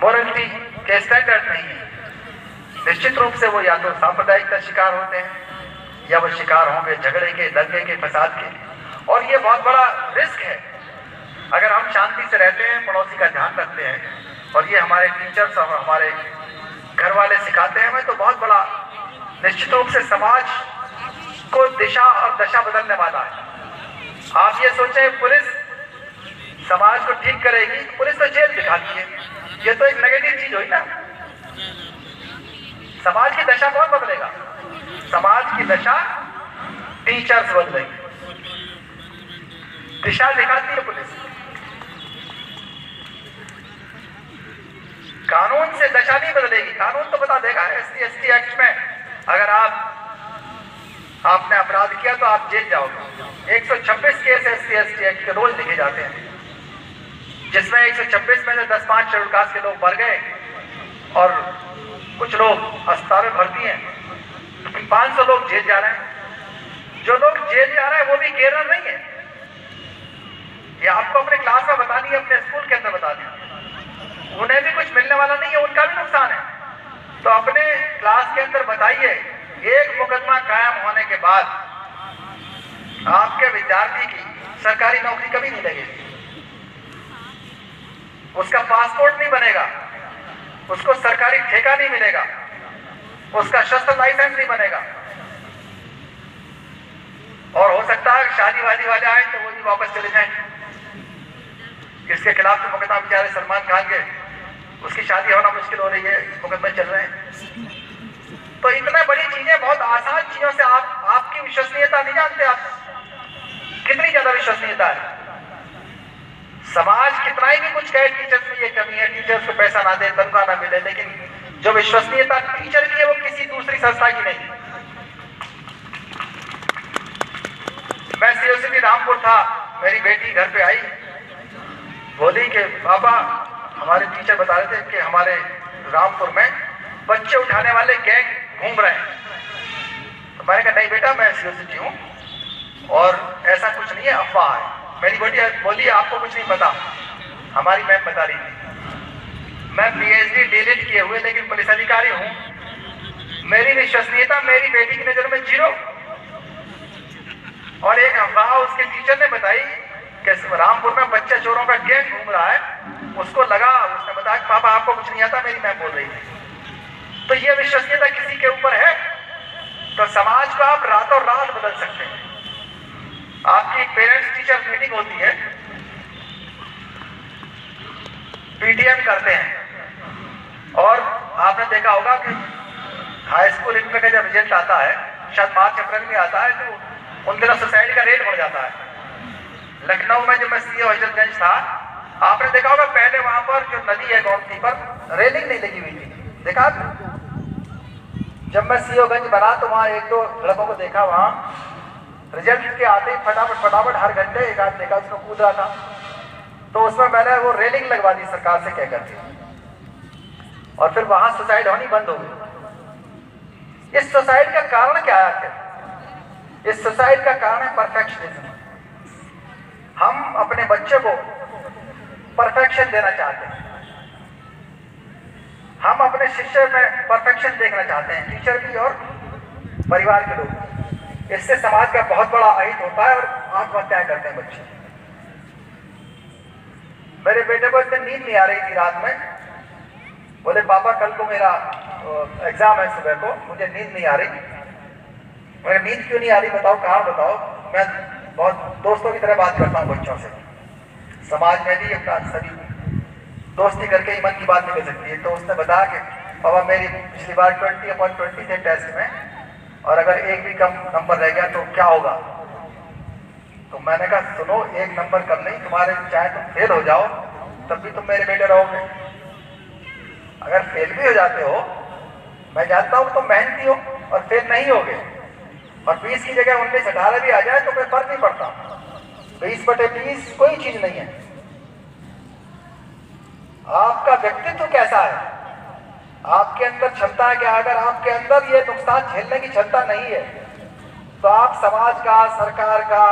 Morality के standard नहीं है, निश्चित रूप से वो या तो सांप्रदायिक का शिकार होते हैं या वो शिकार होंगे झगड़े के, दंगे के, फसाद के। और ये बहुत बड़ा रिस्क है। अगर हम शांति से रहते हैं, पड़ोसी का ध्यान रखते हैं, और ये हमारे टीचर्स और हमारे घर वाले सिखाते हैं हमें, तो बहुत बड़ा निश्चित रूप से समाज को दिशा और दशा बदलने वाला है। आप ये सोचें पुलिस समाज को ठीक करेगी, पुलिस तो जेल दिखाती है, ये तो एक नेगेटिव चीज हुई ना। समाज की दशा कौन बदलेगा? समाज की दशा टीचर्स बदलेंगे, दिशा दिखाती है पुलिस। कानून से दशा नहीं बदलेगी, कानून तो बता देगा। SC/ST एक्ट में अगर आपने अपराध किया तो आप जेल जाओगे। 126 केस SC/ST एक्ट के रोज लिखे जाते हैं, जिसमें 126 में से 10-5 शेड्यूल कास्ट के लोग मर गए और कुछ लोग अस्पताल में भर्ती हैं, 500 लोग जेल जा रहे हैं। जो लोग जेल जा रहे हैं वो भी केरल नहीं है, ये आपको अपने क्लास में बतानी है, अपने स्कूल के अंदर बतानी है। उन्हें भी कुछ मिलने वाला नहीं है, उनका भी नुकसान है। तो अपने क्लास के अंदर बताइए, एक मुकदमा कायम होने के बाद आपके विद्यार्थी की सरकारी नौकरी कभी नहीं लगेगी, उसका पासपोर्ट नहीं बनेगा, उसको सरकारी ठेका नहीं मिलेगा, उसका शस्त्र लाइसेंस नहीं बनेगा। और हो सकता है शादी वादी वाले आए तो वो भी वापस चले जाएं। इसके खिलाफ तो मुकदमा बेचारे सलमान खान के, उसकी शादी होना मुश्किल हो रही है, मुकदमे चल रहे हैं। तो इतने बड़ी चीजें, बहुत आसान चीजों से आपकी विश्वसनीयता नहीं जानते आप कितनी ज्यादा विश्वसनीयता है। समाज कितना ही भी कुछ कहे टीचर्स में ये कमी है, टीचर्स को पैसा ना दे, तनख्वाह ना मिले, लेकिन जो विश्वसनीयता टीचर की है वो किसी दूसरी संस्था की नहीं। मैं COCP रामपुर था, मेरी बेटी घर पे आई, बोली कि पापा हमारे टीचर बता रहे थे कि हमारे रामपुर में बच्चे उठाने वाले गैंग घूम रहे हैं। तो मैंने कहा नहीं बेटा, मैं COCP हूँ और ऐसा कुछ नहीं है, अफवाह है। मेरी बेटी बोली आपको कुछ नहीं पता, हमारी मैम बता रही थी। मैं PhD DLED किए हुए लेकिन पुलिस अधिकारी हूँ, मेरी विश्वसनीयता मेरी बेटी की नजर में 0। और एक अफवाह उसके टीचर ने बताई कि रामपुर में बच्चा चोरों का गैंग घूम रहा है, उसको लगा, उसने बताया कि पापा आपको कुछ नहीं आता, मेरी मैम बोल रही थी। तो ये विश्वसनीयता किसी के ऊपर है तो समाज को आप रातों रात बदल सकते हैं। आपकी पेरेंट्स टीचर मीटिंग होती है, PTM करते हैं, और आपने देखा होगा कि हाई स्कूल इंटर का जब रिजल्ट आता है, शायद मार्च-अप्रैल में आता है, तो उन दिनों सुसाइड का रेट बढ़ जाता है। लखनऊ में जब मैं CO हजरतगंज था, आपने देखा होगा पहले वहां पर जो नदी है गोमती पर रेलिंग नहीं लगी हुई थी, देखा आपने? जब मैं CO गंज बना तो वहां 1-2 लड़कों को देखा, वहां रिजल्ट के आते ही फटाफट हर घंटे एक आध देखा उसको कूद रहा था। तो उसमें मैंने वो रेलिंग लगवा दी सरकार से कह करके, और फिर वहां सुसाइड होनी बंद हो गई। इस सुसाइड का कारण क्या है आखिर? इस सुसाइड का कारण है परफेक्शनिज्म। हम अपने बच्चे को परफेक्शन देना चाहते हैं, हम अपने शिष्य में परफेक्शन देखना चाहते हैं, टीचर भी और परिवार के लोग। इससे समाज का बहुत बड़ा अहित होता है और आत्महत्याएं करते हैं बच्चे। मेरे बेटे को एक दिन नींद नहीं आ रही थी रात में, बोले पापा कल को मेरा एग्जाम है सुबह को, मुझे नींद नहीं आ रही। मैंने नींद क्यों नहीं आ रही बताओ, कारण बताओ। मैं बहुत दोस्तों की तरह बात करता हूँ बच्चों से, समाज में भी अपना सभी दोस्ती करके ही मन की बात निकल सकती है। तो उसने बताया कि पापा मेरी पिछली बार 20/20 थे टेस्ट में, और अगर एक भी कम नंबर रह गया तो क्या होगा? तो मैंने कहा सुनो, एक नंबर कम नहीं, तुम्हारे चाहे तुम फेल हो जाओ तब भी तुम मेरे बेटे रहोगे। अगर फेल भी हो जाते हो, मैं जानता हूँ तुम मेहनती हो और फेल नहीं होगे, और 20 की जगह 19-18 भी आ जाए तो कोई फर्क नहीं पड़ता। 20/20 कोई चीज नहीं है। आपका व्यक्तित्व कैसा है, आपके अंदर क्षमता है क्या? अगर आपके अंदर ये नुकसान झेलने की क्षमता नहीं है तो आप समाज का, सरकार का,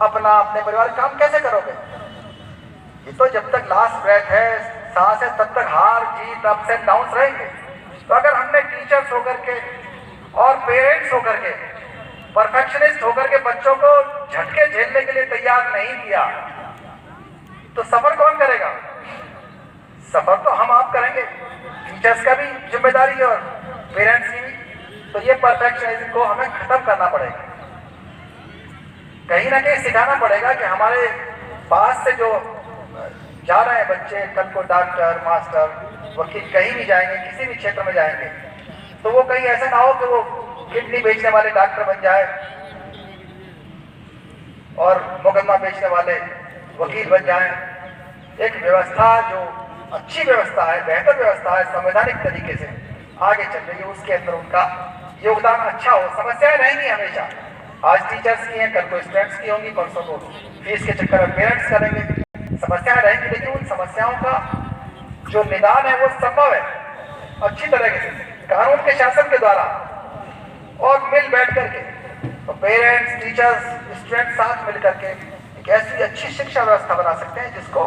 अपने परिवार का काम कैसे करोगे? ये तो जब तक लास्ट ब्रेथ है, सांस है तब तक हार जीत अप्स एंड डाउन्स रहेंगे। तो अगर हमने टीचर्स होकर के और पेरेंट्स होकर के परफेक्शनिस्ट होकर के बच्चों को झटके झेलने के लिए तैयार नहीं किया तो सफर कौन करेगा? सफर तो हम आप करेंगे, टीचर्स का भी जिम्मेदारी है और पेरेंट्स की भी। तो ये परफेक्शनिज्म को हमें खत्म करना पड़ेगा, कहीं ना कहीं सिखाना पड़ेगा कि हमारे पास से जो जा रहे हैं बच्चे, कल को डॉक्टर, मास्टर, वकील, कहीं भी जाएंगे, किसी भी क्षेत्र में जाएंगे, तो वो कहीं ऐसा ना हो कि वो किडनी बेचने वाले डॉक्टर बन जाए और मुकदमा बेचने वाले वकील बन जाए। एक व्यवस्था जो अच्छी व्यवस्था है, बेहतर व्यवस्था है, संवैधानिक तरीके से आगे चल रही है, उसके अंदर उनका योगदान अच्छा हो। समस्याएं रहेंगी हमेशा, आज टीचर्स की हैं, कल को स्टूडेंट्स की होंगी, परसों को फीस के चक्कर में पेरेंट्स करेंगे, समस्याएं रहेंगी। लेकिन उन समस्याओं का जो निदान है वो संभव है अच्छी तरीके से, कानून के शासन के द्वारा और मिल बैठ करके। तो पेरेंट्स, टीचर्स, स्टूडेंट्स साथ मिल करके एक ऐसी अच्छी शिक्षा व्यवस्था बना सकते हैं जिसको,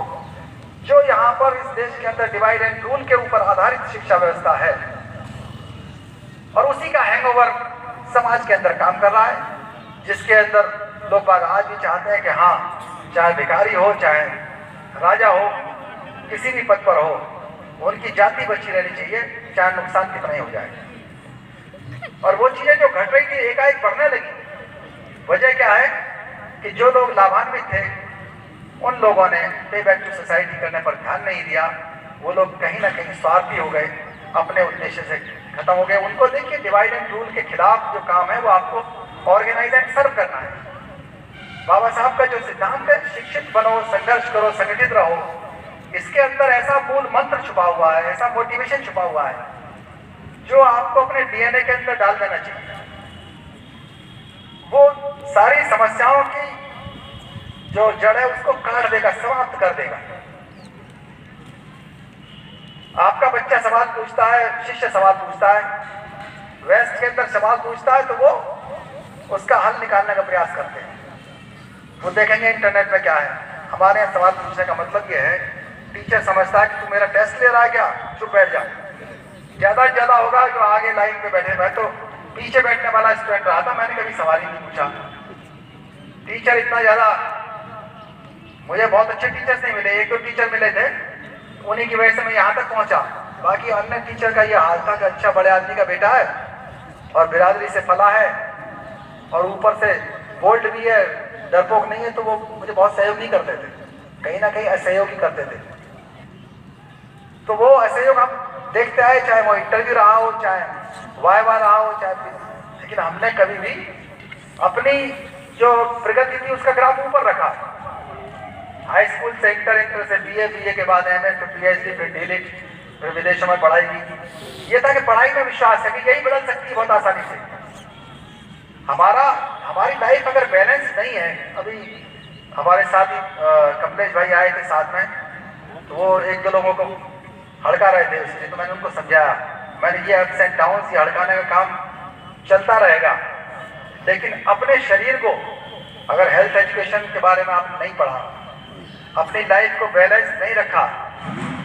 जो यहाँ पर इस देश के अंदर डिवाइड एंड रूल के ऊपर आधारित शिक्षा व्यवस्था है और उसी का हैंगओवर समाज के अंदर काम कर रहा है, जिसके अंदर लोग बाग आज भी चाहते हैं कि हाँ, चाहे भिखारी हो, चाहे राजा हो, किसी भी पद पर हो, उनकी जाति बची रहनी चाहिए, चाहे नुकसान कितना ही हो जाए। और वो चीजें जो घट रही थी एकाएक बढ़ने लगी। वजह क्या है कि जो लोग लाभान्वित थे उन लोगों ने पे बैक टू सोसाइटी करने पर ध्यान नहीं दिया। वो लोग कहीं ना कहीं स्वार्थी हो गए, अपने उद्देश्य से खत्म हो गए। उनको देखिए, डिवाइड एंड रूल के खिलाफ जो काम है वो आपको ऑर्गेनाइज एंड सर्व करना है। बाबा साहब का जो सिद्धांत है, शिक्षित बनो, संघर्ष करो, संगठित रहो, इसके अंदर ऐसा मूल मंत्र छुपा हुआ है, ऐसा मोटिवेशन छुपा हुआ है जो आपको अपने डीएनए के अंदर डाल देना चाहिए। वो सारी समस्याओं की जो जड़ है उसको काट देगा, समाप्त कर देगा। आपका बच्चा सवाल पूछता है, शिष्य सवाल पूछता है, वेस्ट के अंदर सवाल पूछता है, तो वो उसका हल निकालने का प्रयास करते हैं। वो देखेंगे इंटरनेट पे क्या है। हमारे यहाँ सवाल पूछने का मतलब ये है, टीचर समझता है कि तू मेरा टेस्ट ले रहा है क्या, चुप बैठ जा। ज्यादा से ज्यादा होगा जो आगे लाइन पे बैठे। मैं तो पीछे बैठने वाला स्टूडेंट रहा था, मैंने कभी सवाल ही नहीं पूछा। टीचर इतना ज्यादा, मुझे बहुत अच्छे टीचर्स नहीं मिले, एक दो टीचर मिले थे, उन्हीं की वजह से मैं यहाँ तक पहुंचा। बाकी अन्य टीचर का ये हाल था कि अच्छा बड़े आदमी का बेटा है और बिरादरी से फला है और ऊपर से बोल्ड भी है, डरपोक नहीं है, तो वो मुझे बहुत सहयोग नहीं करते थे, कहीं ना कहीं असहयोग ही करते थे। तो वो असहयोग हम देखते आए, चाहे वो इंटरव्यू रहा हो, चाहे वाइवा रहा हो, चाहे, लेकिन हमने कभी भी अपनी जो प्रगति थी उसका ग्राफ ऊपर रखा। हाई स्कूल से इंटर से बीए, बीए के बाद एमए, फिर पीएचडी, फिर डीलिट, फिर विदेशों में पढ़ाई की। ये था कि पढ़ाई में विश्वास है कि यही बदल सकती है बहुत आसानी से। हमारी लाइफ अगर बैलेंस नहीं है, अभी हमारे साथ ही कमलेश भाई आए थे साथ में, तो वो एक दो लोगों को हड़का रहे थे उससे, तो मैंने उनको समझाया, मैंने ये अप्स एंड डाउन्स, ये हड़काने का काम चलता रहेगा, लेकिन अपने शरीर को अगर हेल्थ एजुकेशन के बारे में आपने नहीं पढ़ा, अपनी लाइफ को बैलेंस नहीं रखा,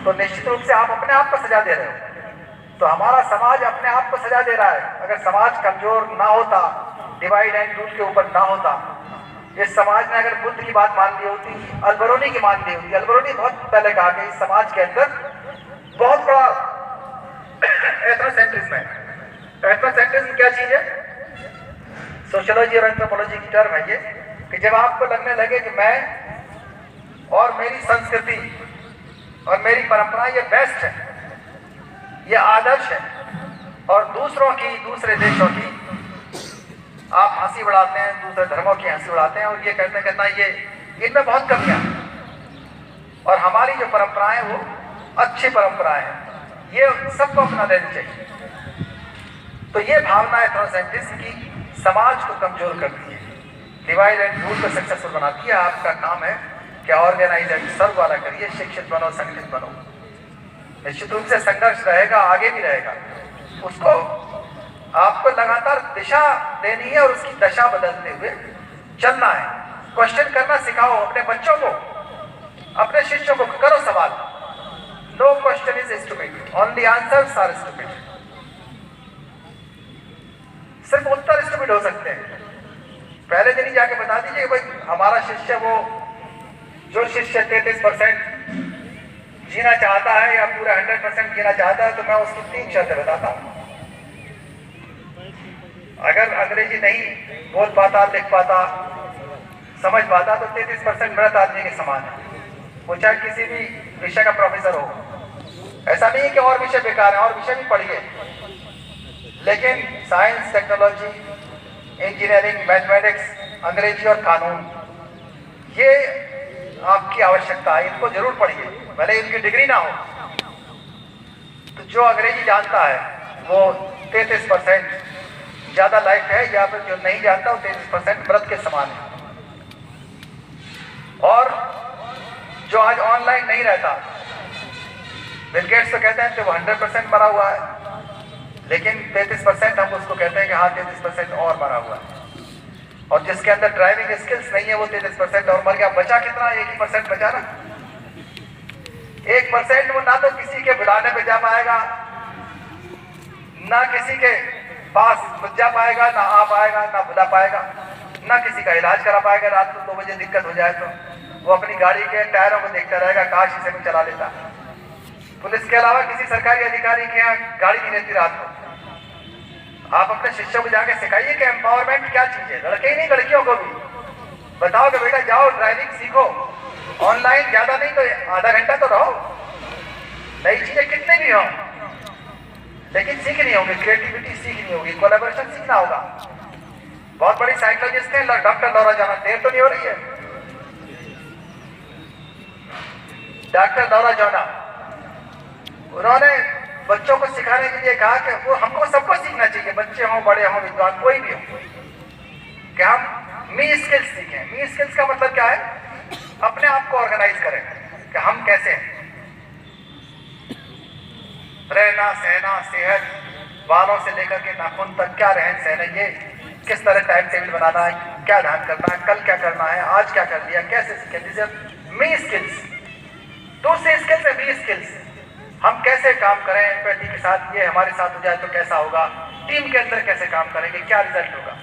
तो निश्चित रूप से आप अपने आप को सजा दे रहे हो। तो हमारा समाज अपने आप को सजा दे रहा है। अगर समाज कमजोर ना होता, डिवाइड एंड रूल के ऊपर ना होता, इस समाज ने अगर बुद्ध की बात मान ली होती, अल्बरूनी की मान ली होती। अल्बरूनी बहुत पहले कहा कि इस समाज के अंदर बहुत बड़ा एथनोसेंट्रिज्म है। एथनोसेंट्रिज्म क्या चीज है? सोशियोलॉजी और एंथ्रोपोलॉजी की टर्म है ये, कि जब आपको लगने लगे कि मैं और मेरी संस्कृति और मेरी परंपरा ये बेस्ट है, ये आदर्श है, और दूसरों की, दूसरे देशों की आप हंसी उड़ाते हैं, दूसरे धर्मों की हंसी उड़ाते हैं और ये कहते कहना ये इनमें बहुत कमियां हैं और हमारी जो परंपराएं वो अच्छी परंपराएं हैं, ये सबको अपना लेनी चाहिए। तो ये भावना एथनोसेंट्रिज्म की समाज को कमजोर करती है, डिवाइड एंड रूल को सक्सेसफुल बनाती है। आपका काम है कि ऑर्गेनाइज एंड सर्व वाला करिए, शिक्षित बनो, संगठित बनो। निश्चित रूप से संघर्ष रहेगा, आगे भी रहेगा, उसको आपको लगातार दिशा देनी है और उसकी दशा बदलते हुए चलना है। क्वेश्चन करना सिखाओ अपने बच्चों को, अपने शिष्यों को, करो सवाल। लोग ओनली आंसर्स आर स्टूपिड। सिर्फ उत्तर स्टूपिड हो सकते हैं। पहले दिन ही जाके बता दीजिए भाई हमारा शिष्य वो जो शिष्य 33% जीना चाहता है या पूरा 100% जीना चाहता है तो मैं उसकी 3 शर्तें बताता हूं। अगर अंग्रेजी नहीं बोल पाता, लिख पाता, समझ पाता तो 33% मृत आदमी के समान है। वो चाहे किसी भी विषय का प्रोफेसर हो। ऐसा नहीं है कि और विषय बेकार है, और विषय भी पढ़िए, लेकिन साइंस, टेक्नोलॉजी, इंजीनियरिंग, मैथमेटिक्स, अंग्रेजी और कानून, ये आपकी आवश्यकता है। इनको जरूर पढ़िए, भले इनकी डिग्री ना हो। तो जो अंग्रेजी जानता है वो 33% ज्यादा लाइफ है, या फिर जो नहीं जानता वो 33% मृत के समान है। और जो आज ऑनलाइन नहीं रहता, बिल गेट्स तो कहते हैं कि वो 100% मरा हुआ है, लेकिन 33% हम उसको कहते हैं कि हाँ 33% और मरा हुआ है। और जिसके अंदर ड्राइविंग स्किल्स नहीं है वो 33% और मर गया। बचा कितना? 1% बचा ना। 1% वो ना तो किसी के बुलाने पे जा पाएगा, ना किसी के पास जा पाएगा, ना आ पाएगा, ना बुला पाएगा, ना किसी का इलाज करा पाएगा। रात को 2 बजे दिक्कत हो जाए तो वो अपनी गाड़ी के टायरों को देखता रहेगा, काश इसे भी चला लेता। पुलिस के अलावा किसी सरकारी अधिकारी के यहाँ गाड़ी नहीं रहती रात को। आप अपने शिष्यों को जाके सिखाइए कि एम्पावरमेंट क्या चीज है। लड़के ही नहीं, लड़कियों को भी बताओ कि बेटा जाओ ड्राइविंग सीखो। ऑनलाइन ज्यादा नहीं तो आधा घंटा तो रहो। नई चीजें कितने भी हो, लेकिन सीखनी होगी, क्रिएटिविटी सीखनी होगी, कोलैबोरेशन सीखना होगा। बहुत बड़ी साइकोलॉजिस्ट है डॉक्टर लॉरा जोना। देर तो नहीं हो रही है? डॉक्टर लॉरा जोना, उन्होंने बच्चों को सिखाने के लिए कहा कि वो हमको सबको सीखना चाहिए, बच्चे हों, बड़े हों, विद्वान कोई भी हो, कि हम मी स्किल्स सीखें। मी स्किल्स का मतलब क्या है? अपने आप को ऑर्गेनाइज करें कि हम कैसे हैं। रहना, सहना, सेहत, बालों से लेकर के नाखून तक क्या रहन सहन है, ये किस तरह टाइम टेबल बनाना है, क्या ध्यान करना है, कल क्या करना है, आज क्या कर लिया, कैसे सीखें। मी स्किल्स। दूसरी स्किल्स है बी स्किल्स। हम कैसे काम करें एम्पैथी के साथ, ये हमारे साथ हो जाए तो कैसा होगा, टीम के अंदर कैसे काम करेंगे, क्या रिजल्ट होगा।